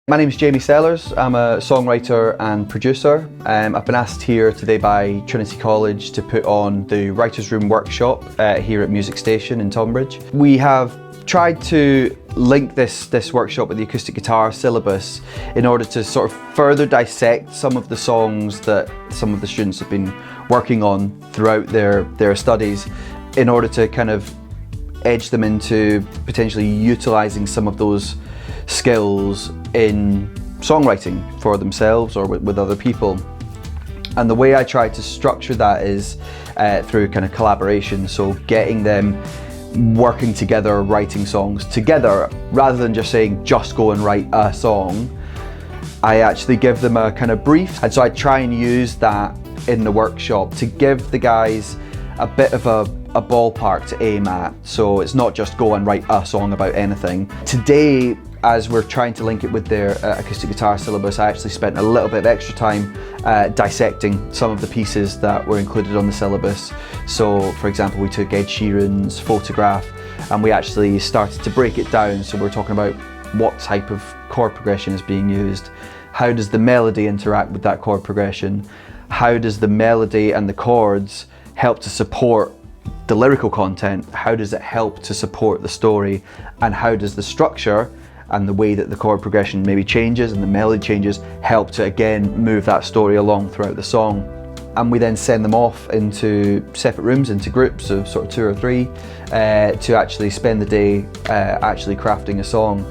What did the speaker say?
My name is Jamie Sellers. I'm a songwriter and producer. I've been asked here today by Trinity College to put on the Writers' Room workshop here at MusicStation in Tonbridge. We have tried to link this workshop with the Acoustic Guitar Syllabus in order to sort of further dissect some of the songs that some of the students have been working on throughout their studies, in order to kind of edge them into potentially utilising some of those skills in songwriting for themselves or with other people. And the way I try to structure that is through kind of collaboration, so getting them working together, writing songs together, rather than just saying just go and write a song. I actually give them a kind of brief, and so I try and use that in the workshop to give the guys a bit of a ballpark to aim at, so it's not just go and write a song about anything. Today, as we're trying to link it with their acoustic guitar syllabus, I actually spent a little bit of extra time dissecting some of the pieces that were included on the syllabus. So for example, we took Ed Sheeran's Photograph and we actually started to break it down. So we're talking about what type of chord progression is being used, how does the melody interact with that chord progression, how does the melody and the chords help to support the lyrical content, how does it help to support the story, and how does the structure and the way that the chord progression maybe changes and the melody changes help to again move that story along throughout the song. And we then send them off into separate rooms, into groups of sort of 2 or 3, to actually spend the day actually crafting a song.